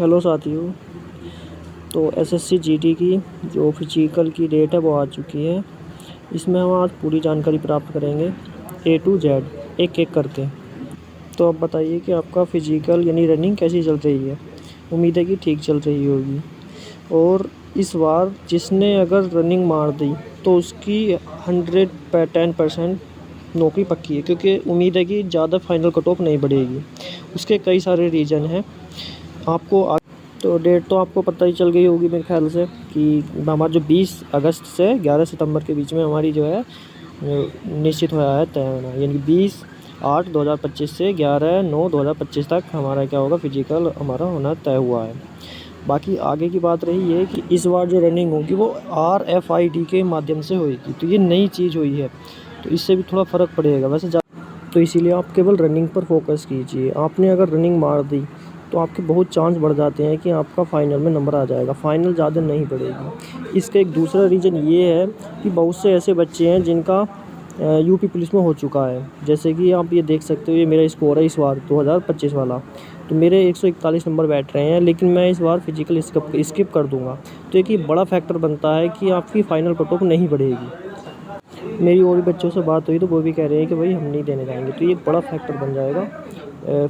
Hello साथियों। तो SSC GD की जो फिजिकल की डेट है वो आ चुकी है। इसमें हम आज पूरी जानकारी प्राप्त करेंगे ए टू जेड, एक एक करके। तो आप बताइए कि आपका फिजिकल यानी रनिंग कैसी चल रही है। उम्मीद है कि ठीक चल रही होगी। और इस बार जिसने अगर रनिंग मार दी तो उसकी 110% नौकरी पक्की है, क्योंकि उम्मीद है कि ज़्यादा फाइनल कट ऑफ नहीं बढ़ेगी। उसके कई सारे रीज़न हैं। आपको तो डेट तो आपको पता ही चल गई होगी मेरे ख्याल से कि हमारा जो 20 अगस्त से 11 सितंबर के बीच में हमारी जो है निश्चित हुआ है, तय होना, यानी 20/8/2025 से 11/9/2025 तक हमारा क्या होगा, फिजिकल हमारा होना तय हुआ है। बाकी आगे की बात रही है कि इस बार जो रनिंग होगी वो RFID के माध्यम से होगी। तो ये नई चीज़ हुई है, तो इससे भी थोड़ा फ़र्क पड़ेगा वैसे। तो इसीलिए आप केवल रनिंग पर फोकस कीजिए। आपने अगर रनिंग मार दी तो आपके बहुत चांस बढ़ जाते हैं कि आपका फ़ाइनल में नंबर आ जाएगा। फ़ाइनल ज़्यादा नहीं बढ़ेगी। इसका एक दूसरा रीज़न ये है कि बहुत से ऐसे बच्चे हैं जिनका यूपी पुलिस में हो चुका है। जैसे कि आप ये देख सकते हो, ये मेरा स्कोर है इस बार 2025 वाला। तो मेरे 141 नंबर बैठ रहे हैं, लेकिन मैं इस बार फिजिकल स्किप कर दूंगा। तो एक ये बड़ा फैक्टर बनता है कि आपकी फ़ाइनल कट ऑफ नहीं बढ़ेगी। मेरी और भी बच्चों से बात हुई तो वो भी कह रहे हैं कि भाई हम नहीं देने जाएंगे। तो ये एक बड़ा फैक्टर बन जाएगा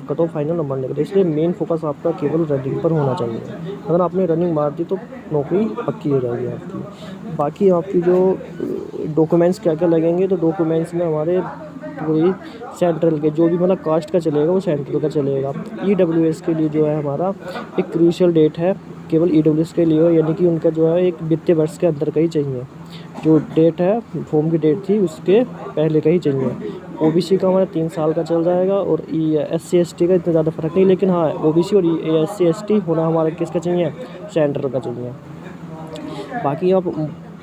कट ऑफ फाइनल नंबर निकले। इसलिए मेन फोकस आपका केवल रनिंग पर होना चाहिए। अगर आपने रनिंग मार दी तो नौकरी पक्की हो जाएगी आपकी। बाकी आपकी जो डॉक्यूमेंट्स क्या क्या लगेंगे, तो डॉक्यूमेंट्स में हमारे पूरी सेंट्रल के जो भी मतलब कास्ट का चलेगा वो सेंट्रल का चलेगा। EWS के लिए जो है हमारा एक क्रूशियल डेट है, केवल EWS के लिए, यानी कि उनका जो है एक वित्तीय वर्ष के अंदर का ही चाहिए। जो डेट है, फॉर्म की डेट थी उसके पहले का ही चाहिए। OBC का हमारा 3 साल का चल जाएगा, और SC ST का इतना ज़्यादा फ़र्क नहीं, लेकिन हाँ OBC और SC ST होना हमारा किसका चाहिए, सेंट्रल का चाहिए। बाकी आप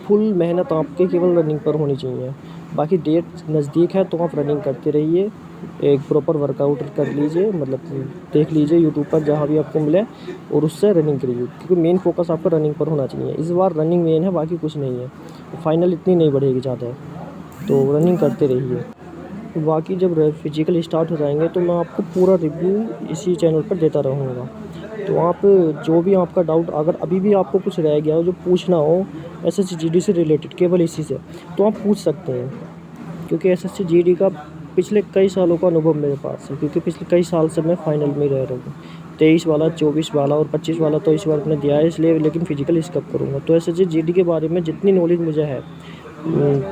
फुल मेहनत आपके केवल रनिंग पर होनी चाहिए। बाकी डेट नज़दीक है तो आप रनिंग करते रहिए। एक प्रॉपर वर्कआउट कर लीजिए, मतलब देख लीजिए यूट्यूब पर जहाँ भी आपको मिले, और उससे रनिंग करिए, क्योंकि मेन फोकस आपका रनिंग पर होना चाहिए। इस बार रनिंग मेन है, बाकी कुछ नहीं है। फाइनल इतनी नहीं बढ़ेगी ज़्यादा, तो रनिंग करते रहिए। बाकी जब फिजिकल स्टार्ट हो जाएंगे तो मैं आपको पूरा रिव्यू इसी चैनल पर देता रहूँगा। तो आप जो भी आपका डाउट, अगर अभी भी आपको कुछ रह गया हो जो पूछना हो SSC GD से रिलेटेड, केवल इसी से, तो आप पूछ सकते हैं। क्योंकि SSC GD का पिछले कई सालों का अनुभव मेरे पास है, क्योंकि पिछले कई साल से मैं फाइनल में रह रहा हूँ। 23 वाला, 24 वाला और 25 वाला तो इस बार मैंने दिया है, इसलिए लेकिन फिजिकल स्किप करूँगा। तो SSC GD के बारे में जितनी नॉलेज मुझे है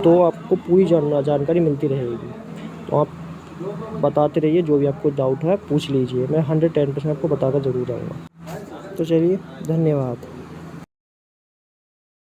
तो आपको पूरी जानकारी मिलती रहेगी। तो आप बताते रहिए, जो भी आपको डाउट है पूछ लीजिए, मैं 110% आपको बताकर ज़रूर आऊँगा। तो चलिए, धन्यवाद।